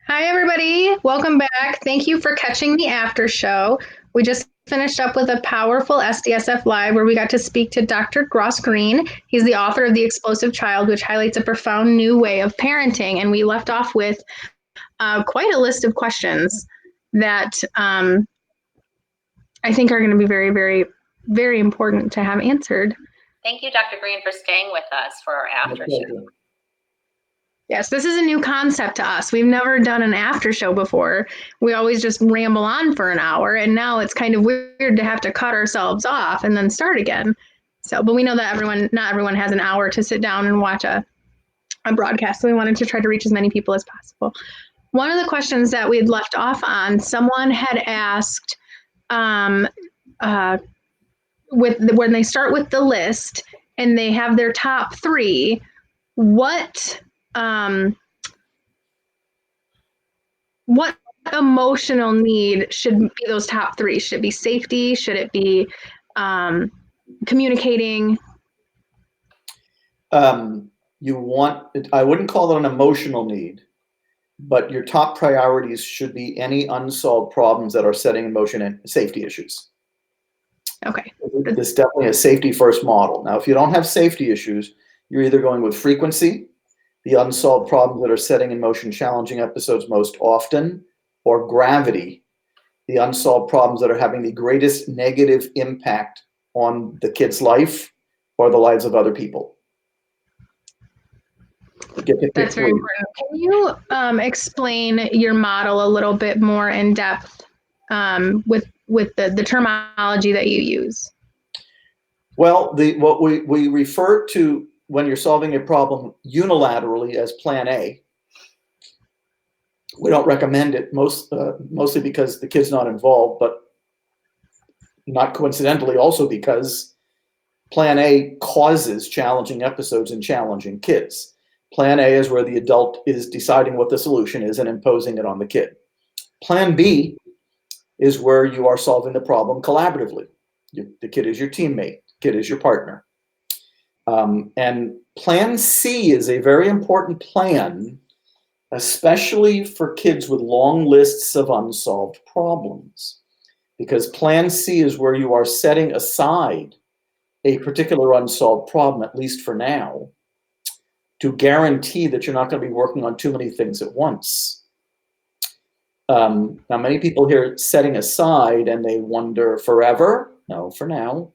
Hi, everybody. Welcome back. Thank you for catching the after show. We just finished up with a powerful SDSF Live where we got to speak to Dr. Gross Green. He's the author of The Explosive Child, which highlights a profound new way of parenting. And we left off with quite a list of questions that I think are going to be very, very, very important to have answered. Thank you, Dr. Green, for staying with us for our after show. Yes, this is a new concept to us. We've never done an after show before. We always just ramble on for an hour, and now it's kind of weird to have to cut ourselves off and then start again. So, but we know that not everyone has an hour to sit down and watch a broadcast, so we wanted to try to reach as many people as possible. One of the questions that we had left off on, someone had asked, when they start with the list and they have their top three, what emotional need should be those top three? Should it be safety? Should it be communicating? I wouldn't call it an emotional need, but your top priorities should be any unsolved problems that are setting in motion and safety issues. Okay. This is definitely a safety first model. Now, if you don't have safety issues, you're either going with frequency, the unsolved problems that are setting in motion challenging episodes most often, or gravity, the unsolved problems that are having the greatest negative impact on the kid's life or the lives of other people. That's very important. Can you explain your model a little bit more in depth with the terminology that you use? Well, what we refer to when you're solving a problem unilaterally as Plan A. We don't recommend it mostly because the kid's not involved, but not coincidentally also because Plan A causes challenging episodes in challenging kids. Plan A is where the adult is deciding what the solution is and imposing it on the kid. Plan B is where you are solving the problem collaboratively. The kid is your teammate, the kid is your partner. And Plan C is a very important plan, especially for kids with long lists of unsolved problems, because Plan C is where you are setting aside a particular unsolved problem, at least for now, to guarantee that you're not going to be working on too many things at once. Now, many people hear setting aside and they wonder, forever? No, for now.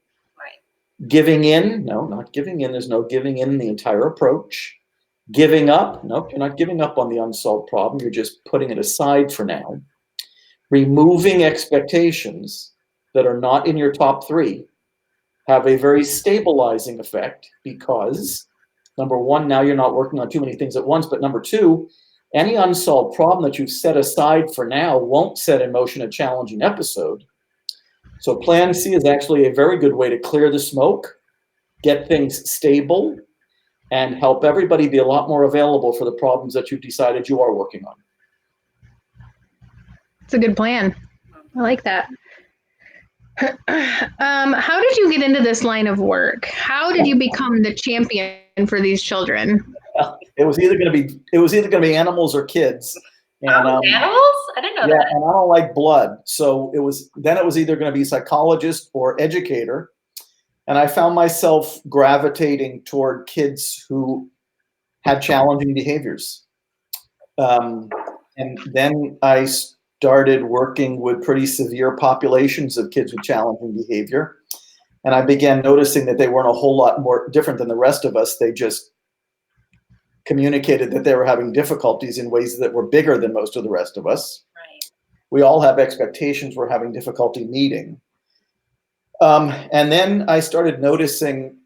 Giving in? No, not giving in. There's no giving in the entire approach. Giving up? Nope, you're not giving up on the unsolved problem. You're just putting it aside for now. Removing expectations that are not in your top three have a very stabilizing effect because, number one, now you're not working on too many things at once. But number two, any unsolved problem that you've set aside for now won't set in motion a challenging episode. So Plan C is actually a very good way to clear the smoke, get things stable, and help everybody be a lot more available for the problems that you've decided you are working on. It's a good plan. I like that. How did you get into this line of work? How did you become the champion for these children? Well, it was either going to be animals or kids. And, animals? I didn't know that. And I don't like blood. So it was either going to be psychologist or educator. And I found myself gravitating toward kids who had challenging behaviors. And then I started working with pretty severe populations of kids with challenging behavior. And I began noticing that they weren't a whole lot more different than the rest of us. They just communicated that they were having difficulties in ways that were bigger than most of the rest of us. Right. We all have expectations we're having difficulty meeting. And then I started noticing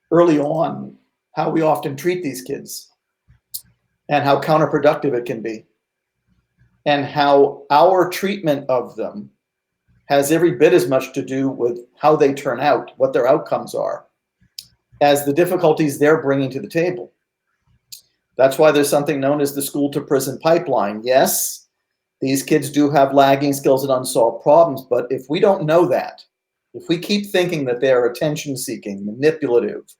early on how we often treat these kids and how counterproductive it can be, and how our treatment of them has every bit as much to do with how they turn out, what their outcomes are, as the difficulties they're bringing to the table. That's why there's something known as the school to prison pipeline. Yes, these kids do have lagging skills and unsolved problems, but if we don't know that, if we keep thinking that they're attention-seeking, manipulative,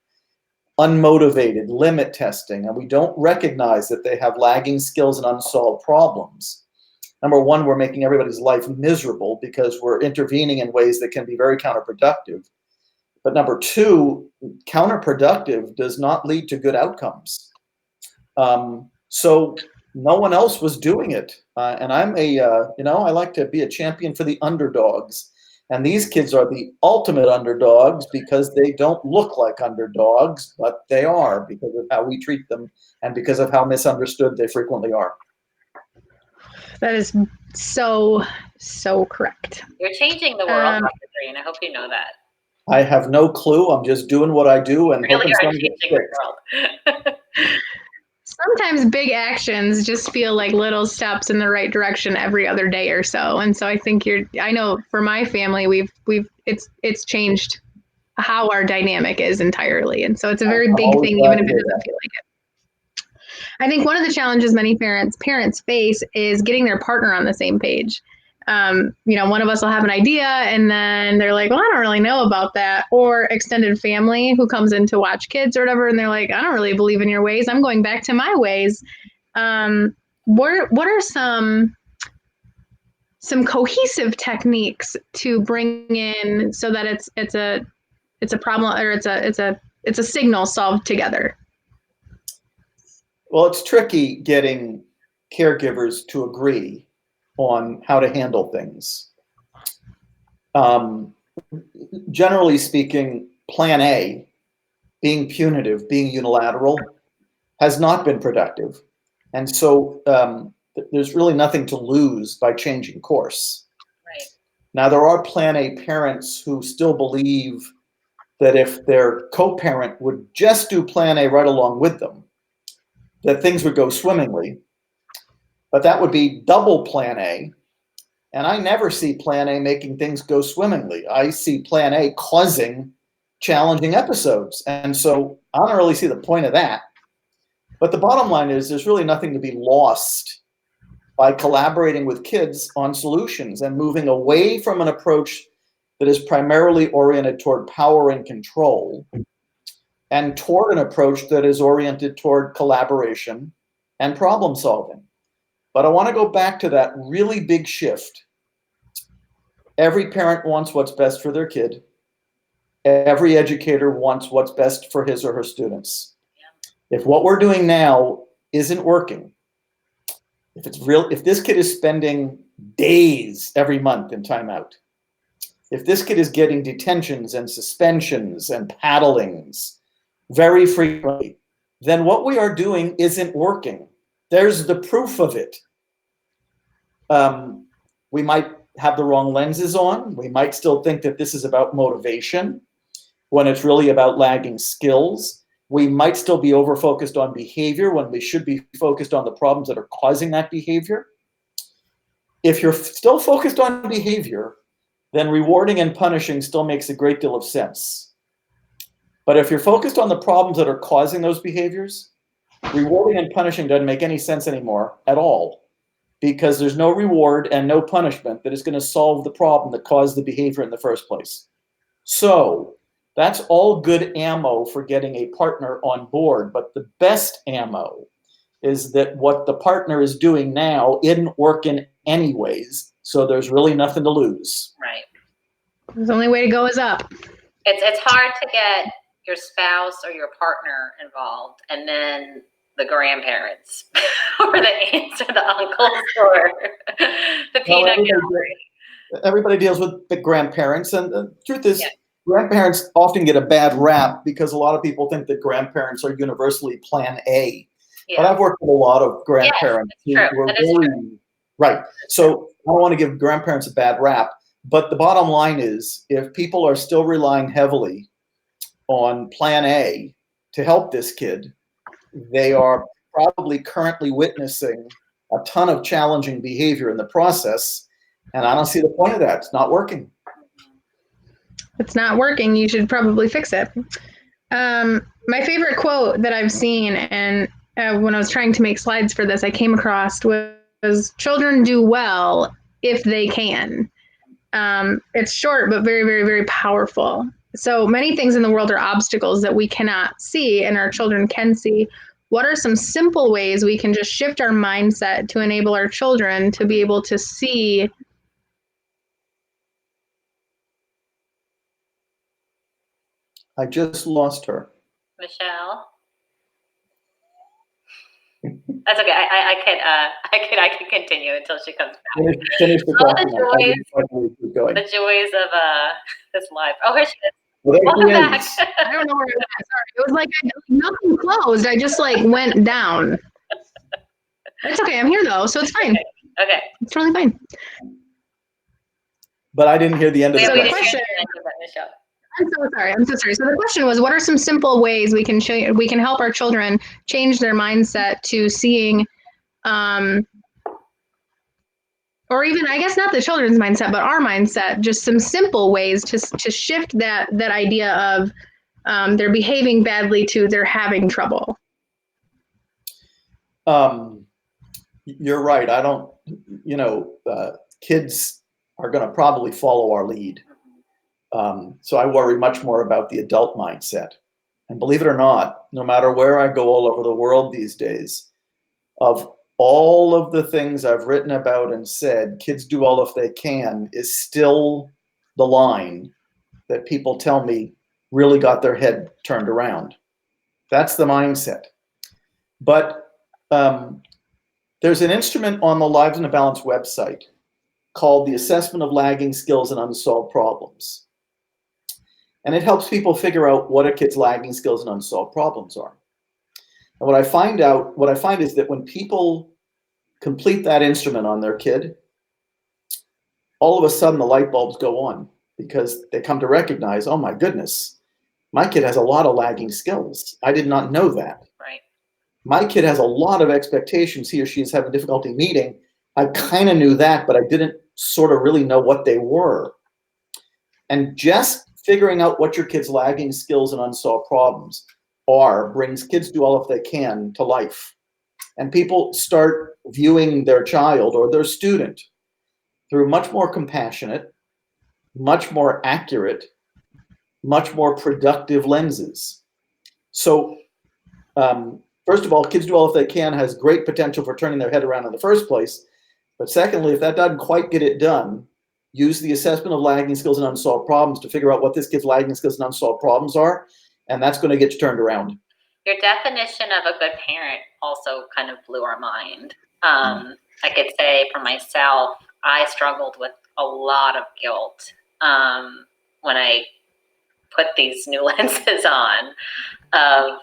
unmotivated, limit testing, and we don't recognize that they have lagging skills and unsolved problems, number one, we're making everybody's life miserable because we're intervening in ways that can be very counterproductive. But number two, counterproductive does not lead to good outcomes. So no one else was doing it. And I'm I like to be a champion for the underdogs. And these kids are the ultimate underdogs because they don't look like underdogs, but they are because of how we treat them and because of how misunderstood they frequently are. That is so correct. You're changing the world, Dr. Green. I hope you know that. I have no clue. I'm just doing what I do and Really hoping are someone changing gets the fixed. world. Sometimes big actions just feel like little steps in the right direction every other day or so. And so I think I know for my family, it's changed how our dynamic is entirely. And so it's a very I'm big always thing, glad even if to it hear doesn't that. feel like it. I think one of the challenges many parents face is getting their partner on the same page. One of us will have an idea and then they're like, well, I don't really know about that. Or extended family who comes in to watch kids or whatever. And they're like, I don't really believe in your ways. I'm going back to my ways. What are some cohesive techniques to bring in so that it's a problem or it's a signal solved together? Well, it's tricky getting caregivers to agree on how to handle things. Generally speaking, plan A, being punitive, being unilateral, has not been productive. And so there's really nothing to lose by changing course. Right. Now, there are plan A parents who still believe that if their co-parent would just do plan A right along with them, that things would go swimmingly. But that would be double plan A. And I never see plan A making things go swimmingly. I see plan A causing challenging episodes. And so I don't really see the point of that. But the bottom line is there's really nothing to be lost by collaborating with kids on solutions and moving away from an approach that is primarily oriented toward power and control and toward an approach that is oriented toward collaboration and problem solving. But I want to go back to that really big shift. Every parent wants what's best for their kid. Every educator wants what's best for his or her students. If what we're doing now isn't working, if this kid is spending days every month in timeout, if this kid is getting detentions and suspensions and paddlings very frequently, then what we are doing isn't working. There's the proof of it. We might have the wrong lenses on. We might still think that this is about motivation when it's really about lagging skills. We might still be over-focused on behavior when we should be focused on the problems that are causing that behavior. If you're still focused on behavior, then rewarding and punishing still makes a great deal of sense. But if you're focused on the problems that are causing those behaviors, rewarding and punishing doesn't make any sense anymore at all, because there's no reward and no punishment that is going to solve the problem that caused the behavior in the first place. So that's all good ammo for getting a partner on board. But the best ammo is that what the partner is doing now isn't working anyways. So there's really nothing to lose. Right. The only way to go is up. It's hard to get your spouse or your partner involved, and then the grandparents or the aunts or the uncles or the peanut gallery. Everybody deals with the grandparents, and the truth is, grandparents often get a bad rap because a lot of people think that grandparents are universally plan A. But I've worked with a lot of grandparents who were very right. So I don't want to give grandparents a bad rap, but the bottom line is, if people are still relying heavily on plan A to help this kid, they are probably currently witnessing a ton of challenging behavior in the process. And I don't see the point of that. It's not working. It's not working. You should probably fix it. My favorite quote that I've seen, and when I was trying to make slides for this, I came across was, "Children do well if they can." It's short, but very, very, very powerful. So many things in the world are obstacles that we cannot see and our children can see. What are some simple ways we can just shift our mindset to enable our children to be able to see? I just lost her. Michelle? That's okay. I can continue until she comes back. Finish the All question. the joys of this life. Oh, here she is. Well, there Welcome she back. is. I don't know where I went. Sorry. It was like nothing closed. I just like went down. It's okay. I'm here though, so it's fine. Okay. It's totally fine. But I didn't hear the end of the So the question. question. I'm so sorry. I'm so sorry. So the question was, what are some simple ways we can help our children change their mindset to seeing, or even I guess not the children's mindset, but our mindset. Just some simple ways to shift that idea of they're behaving badly to they're having trouble. You're right. I don't. Kids are going to probably follow our lead. So I worry much more about the adult mindset. And believe it or not, no matter where I go all over the world these days, of all of the things I've written about and said, kids do all if they can, is still the line that people tell me really got their head turned around. That's the mindset. But there's an instrument on the Lives in a Balance website called the Assessment of Lagging Skills and Unsolved Problems. And it helps people figure out what a kid's lagging skills and unsolved problems are. And what I find is that when people complete that instrument on their kid, all of a sudden the light bulbs go on because they come to recognize, oh my goodness, my kid has a lot of lagging skills. I did not know that. Right. My kid has a lot of expectations he or she is having difficulty meeting. I kind of knew that, but I didn't sort of really know what they were. And just figuring out what your kid's lagging skills and unsolved problems are brings kids do all if they can to life. And people start viewing their child or their student through much more compassionate, much more accurate, much more productive lenses. So, first of all, kids do all if they can has great potential for turning their head around in the first place. But secondly, if that doesn't quite get it done, use the assessment of lagging skills and unsolved problems to figure out what this kid's lagging skills and unsolved problems are, and that's going to get you turned around. Your definition of a good parent also kind of blew our mind. I could say for myself, I struggled with a lot of guilt when I put these new lenses on of,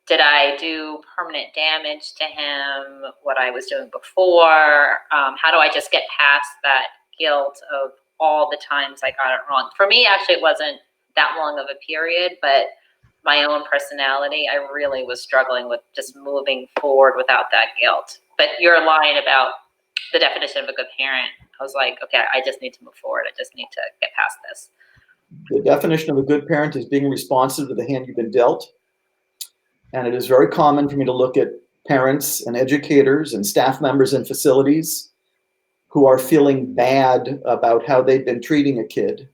did I do permanent damage to him? What I was doing before? How do I just get past that guilt of all the times I got it wrong? For me, actually, it wasn't that long of a period, but my own personality, I really was struggling with just moving forward without that guilt. But your line about the definition of a good parent, I was like, okay, I just need to move forward. I just need to get past this. The definition of a good parent is being responsive to the hand you've been dealt. And it is very common for me to look at parents and educators and staff members in facilities who are feeling bad about how they've been treating a kid,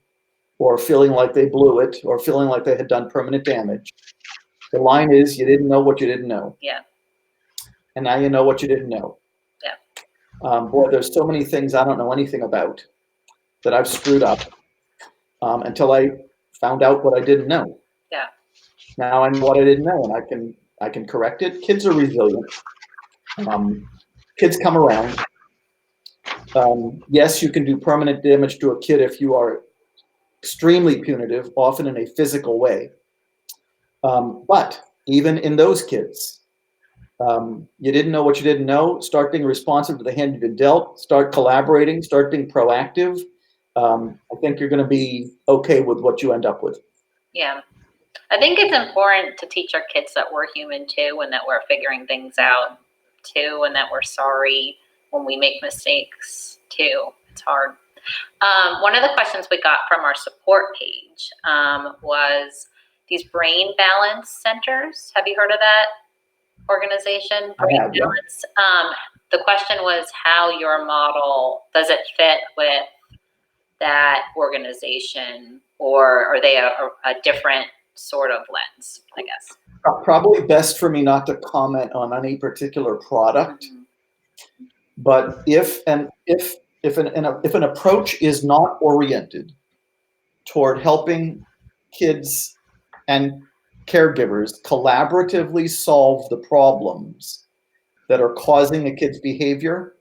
or feeling like they blew it, or feeling like they had done permanent damage. The line is, you didn't know what you didn't know. Yeah. And now you know what you didn't know. Yeah. Boy, there's so many things I don't know anything about that I've screwed up until I found out what I didn't know. Yeah. Now I know what I didn't know, and I can correct it. Kids are resilient. Kids come around. Yes, you can do permanent damage to a kid if you are extremely punitive, often in a physical way. But even in those kids, you didn't know what you didn't know. Start being responsive to the hand you've been dealt. Start collaborating. Start being proactive. I think you're going to be okay with what you end up with. Yeah. I think it's important to teach our kids that we're human too, and that we're figuring things out too, and that we're sorry when we make mistakes too. It's hard. One of the questions we got from our support page was these brain balance centers. Have you heard of that organization? Brain Balance. Yeah. The question was how your model, does it fit with that organization, or are they a different sort of lens, I guess? Probably best for me not to comment on any particular product. Mm-hmm. But if an approach is not oriented toward helping kids and caregivers collaboratively solve the problems that are causing a kid's behavior,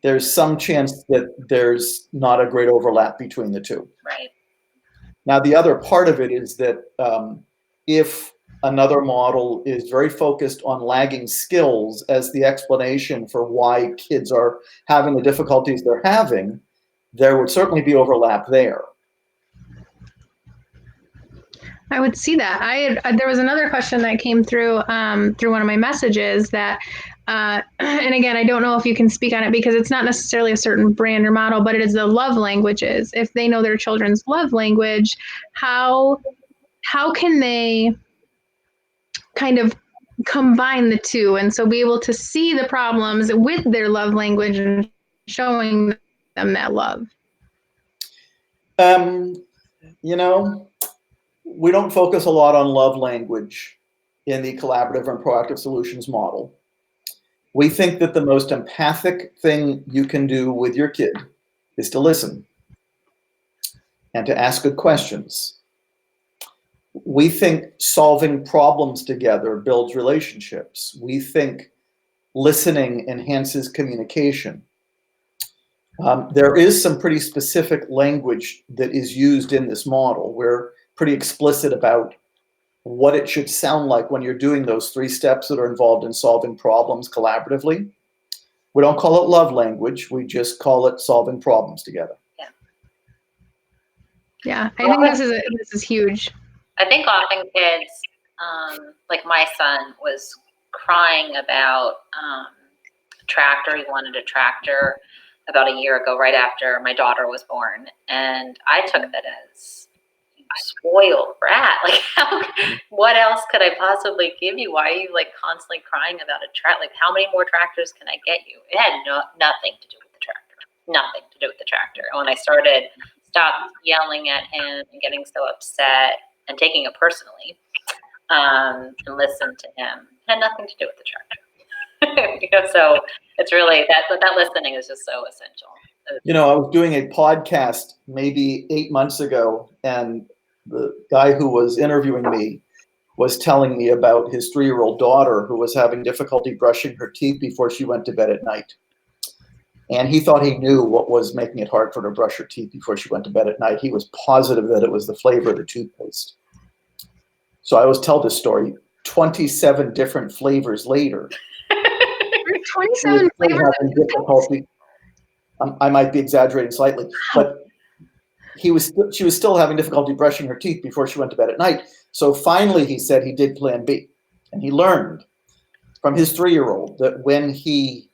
there's some chance that there's not a great overlap between the two. Right. Now, the other part of it is that if another model is very focused on lagging skills as the explanation for why kids are having the difficulties they're having, there would certainly be overlap there. I would see that. There was another question that came through through one of my messages that, and again, I don't know if you can speak on it because it's not necessarily a certain brand or model, but it is the love languages. If they know their children's love language, how can they kind of combine the two, and so be able to see the problems with their love language and showing them that love? You know, we don't focus a lot on love language in the collaborative and proactive solutions model. We think that the most empathic thing you can do with your kid is to listen and to ask good questions. We think solving problems together builds relationships. We think listening enhances communication. There is some pretty specific language that is used in this model. We're pretty explicit about what it should sound like when you're doing those 3 steps that are involved in solving problems collaboratively. We don't call it love language. We just call it solving problems together. Yeah, I think this is huge. I think often kids, like my son was crying about tractor. He wanted a tractor about a year ago, right after my daughter was born. And I took that as spoiled brat. Like, what else could I possibly give you? Why are you like constantly crying about a tractor? Like, how many more tractors can I get you? It had nothing to do with the tractor. Nothing to do with the tractor. And when I stopped yelling at him and getting so upset and taking it personally, and listened to him, it had nothing to do with the tractor. So it's really that listening is just so essential. You know, I was doing a podcast maybe 8 months ago, and the guy who was interviewing me was telling me about his 3-year-old daughter who was having difficulty brushing her teeth before she went to bed at night. And he thought he knew what was making it hard for her to brush her teeth before she went to bed at night. He was positive that it was the flavor of the toothpaste. So I always tell this story, 27 different flavors later. 27 flavors of difficulty. I might be exaggerating slightly, but she was still having difficulty brushing her teeth before she went to bed at night. So finally he said he did plan B. And he learned from his 3-year-old that when he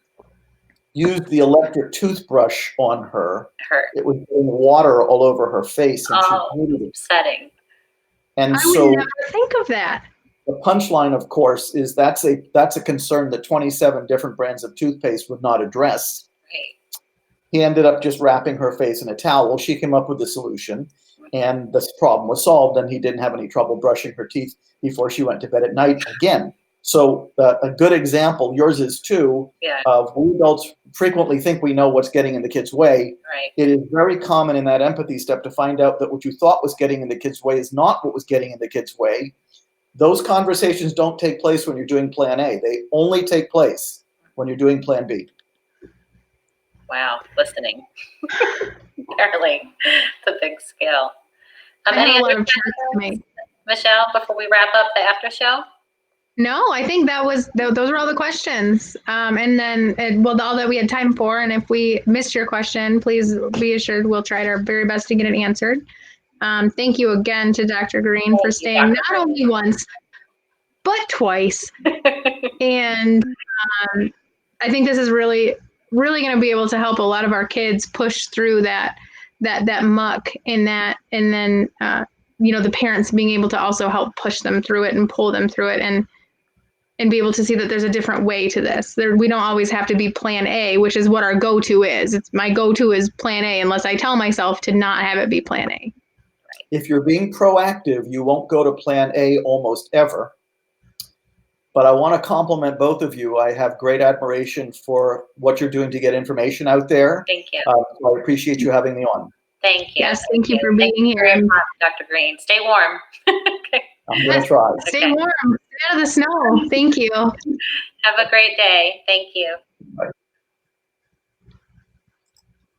used the electric toothbrush on her, it was getting water all over her face, and she hated it. Upsetting. And I so would never think of that. the punchline, of course, is that's a concern that 27 different brands of toothpaste would not address. Right. He ended up just wrapping her face in a towel. She came up with a solution, and this problem was solved, and he didn't have any trouble brushing her teeth before she went to bed at night again. So a good example, yours is too, of we adults frequently think we know what's getting in the kid's way. Right. It is very common in that empathy step to find out that what you thought was getting in the kid's way is not what was getting in the kid's way. Those conversations don't take place when you're doing plan A. They only take place when you're doing plan B. Wow, listening. Apparently, it's a big skill. Any other questions, Michelle, before we wrap up the after show? No, I think those were all the questions. And then, all that we had time for. And if we missed your question, please be assured we'll try our very best to get it answered. Thank you again to Dr. Green for staying not only once, but twice. And I think this is really, really going to be able to help a lot of our kids push through that muck and then the parents being able to also help push them through it and pull them through it. And and be able to see that there's a different way to this. We don't always have to be plan A, which is what our go-to is. It's my go-to is plan A unless I tell myself to not have it be plan A. If you're being proactive, you won't go to plan A almost ever. But I want to compliment both of you. I have great admiration for what you're doing to get information out there. Thank you. So I appreciate you having me on. Thank you. Yes, thank you for being here. Very much, Dr. Green. Stay warm. I'm going to try. Stay warm. Stay out of the snow. Thank you. Have a great day. Thank you.